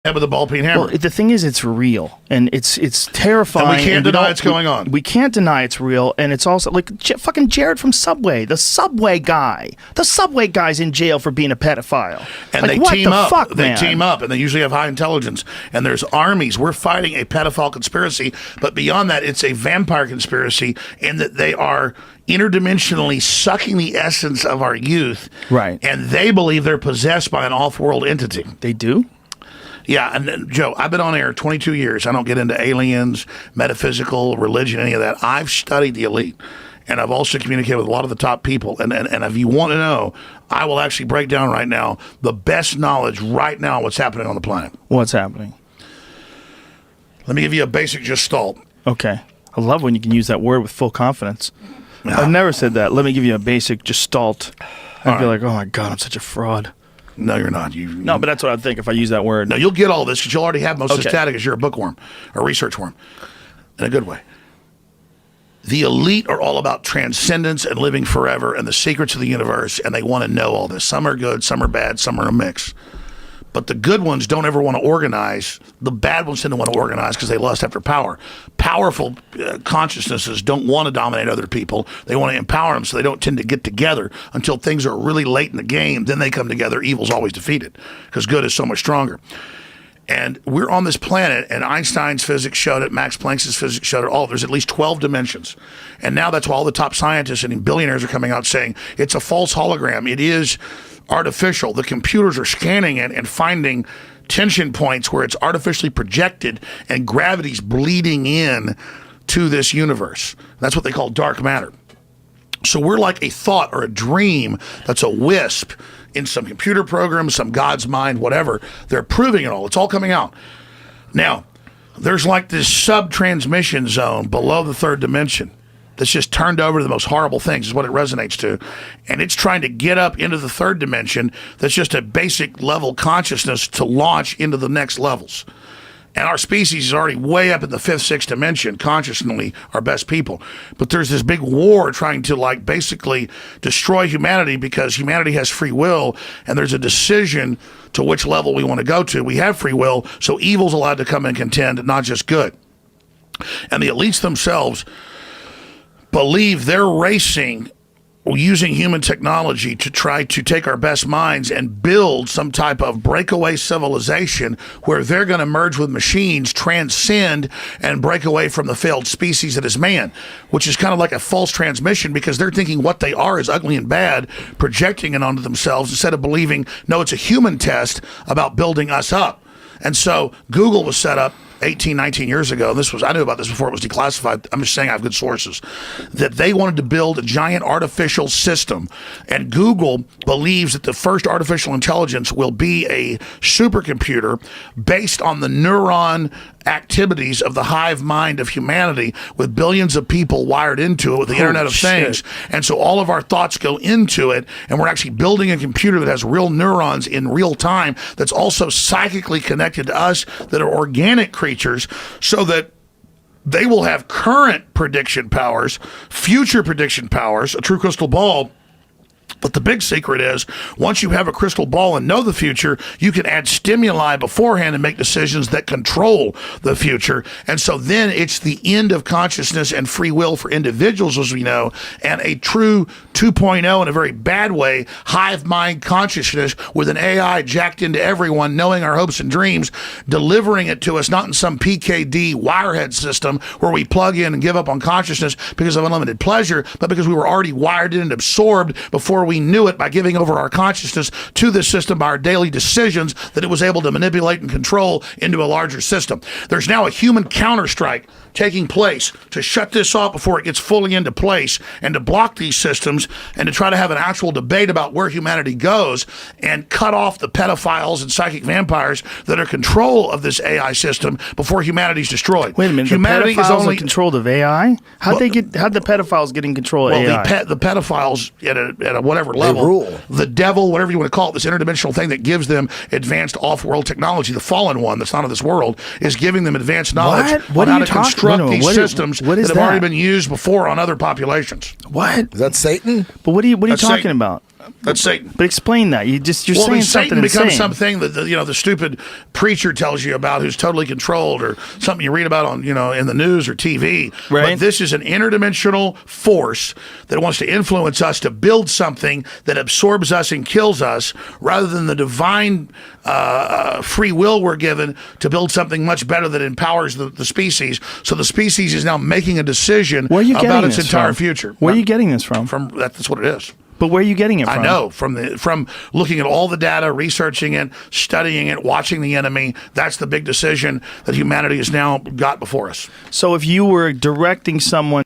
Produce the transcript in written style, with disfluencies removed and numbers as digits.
head with a ball peen hammer. Well, the thing is, it's real, and it's terrifying. And we can't deny it's going on. We can't deny it's real, and it's also like fucking Jared from Subway, the Subway guy. The Subway guy's in jail for being a pedophile. And like, they what team the up. Fuck, they man? team up, and they usually have high intelligence. And there's armies. We're fighting a pedophile conspiracy, but beyond that, it's a vampire conspiracy in that they are interdimensionally sucking the essence of our youth. Right. And they believe they're possessed by an off-world entity. They do? Yeah, and Joe, I've been on air 22 years. I don't get into aliens, metaphysical, religion, any of that. I've studied the elite, and I've also communicated with a lot of the top people. And if you want to know, I will actually break down right now the best knowledge right now what's happening on the planet. What's happening? Let me give you a basic gestalt. Okay. I love when you can use that word with full confidence. I've never said that. Let me give you a basic gestalt. I'd be like, oh my God, I'm such a fraud. No, you're not. No, but that's what I'd think if I use that word. No, you'll get all this because you'll already have most of the static because you're a bookworm, a research worm, in a good way. The elite are all about transcendence and living forever and the secrets of the universe, and they want to know all this. Some are good, some are bad, some are a mix. But the good ones don't ever want to organize. The bad ones tend to want to organize because they lust after power. Powerful consciousnesses don't want to dominate other people. They want to empower them, so they don't tend to get together until things are really late in the game. Then they come together. Evil's always defeated because good is so much stronger. And we're on this planet, and Einstein's physics showed it, Max Planck's physics showed it, there's at least 12 dimensions. And now that's why all the top scientists and billionaires are coming out saying it's a false hologram. It is artificial. The computers are scanning it and finding tension points where it's artificially projected and gravity's bleeding in to this universe. That's what they call dark matter. So we're like a thought or a dream that's a wisp in some computer program, some God's mind, whatever. They're proving it all. It's all coming out. Now, there's like this sub-transmission zone below the third dimension that's just turned over to the most horrible things is what it resonates to. And it's trying to get up into the third dimension that's just a basic level consciousness to launch into the next levels. And our species is already way up in the fifth, sixth dimension, consciously, our best people. But there's this big war trying to, like, basically destroy humanity because humanity has free will, and there's a decision to which level we want to go to. We have free will, so evil's allowed to come and contend, not just good. And the elites themselves believe they're racing using human technology to try to take our best minds and build some type of breakaway civilization where they're going to merge with machines, transcend, and break away from the failed species that is man, which is kind of like a false transmission because they're thinking what they are is ugly and bad, projecting it onto themselves instead of believing, no, it's a human test about building us up. And so Google was set up 18, 19 years ago, I knew about this before it was declassified, I'm just saying I have good sources, that they wanted to build a giant artificial system. And Google believes that the first artificial intelligence will be a supercomputer based on the neuron activities of the hive mind of humanity with billions of people wired into it with the Internet of Things. And so all of our thoughts go into it, and we're actually building a computer that has real neurons in real time that's also psychically connected to us, that are organic creatures, so that they will have current prediction powers, future prediction powers, a true crystal ball. But the big secret is, once you have a crystal ball and know the future, you can add stimuli beforehand and make decisions that control the future. And so then it's the end of consciousness and free will for individuals, as we know, and a true 2.0 in a very bad way, hive mind consciousness with an AI jacked into everyone, knowing our hopes and dreams, delivering it to us, not in some PKD wirehead system where we plug in and give up on consciousness because of unlimited pleasure, but because we were already wired in and absorbed before we knew it by giving over our consciousness to this system by our daily decisions that it was able to manipulate and control into a larger system. There's now a human counterstrike taking place to shut this off before it gets fully into place and to block these systems and to try to have an actual debate about where humanity goes and cut off the pedophiles and psychic vampires that are control of this AI system before humanity's destroyed. Wait a minute, humanity the pedophiles is only controlled of AI? How'd the pedophiles get in control of AI? The pedophiles at a whatever level, rule. The devil, whatever you want to call it, this interdimensional thing that gives them advanced off-world technology, the fallen one that's not of this world, is giving them advanced knowledge on how to construct these systems that have already been used before on other populations. What? Is that Satan? But what are you talking Satan. about? That's Satan. But explain that. You're Well, saying Satan something becomes insane. something that the stupid preacher tells you about, who's totally controlled, or something you read about on in the news or TV. Right. But this is an interdimensional force that wants to influence us to build something that absorbs us and kills us, rather than the divine free will we're given to build something much better that empowers the species. So the species is now making a decision Where are you about getting its this entire from? future. Where are you getting this from? That's what it is. But where are you getting it from? I know from looking at all the data, researching it, studying it, watching the enemy. That's the big decision that humanity has now got before us. So if you were directing someone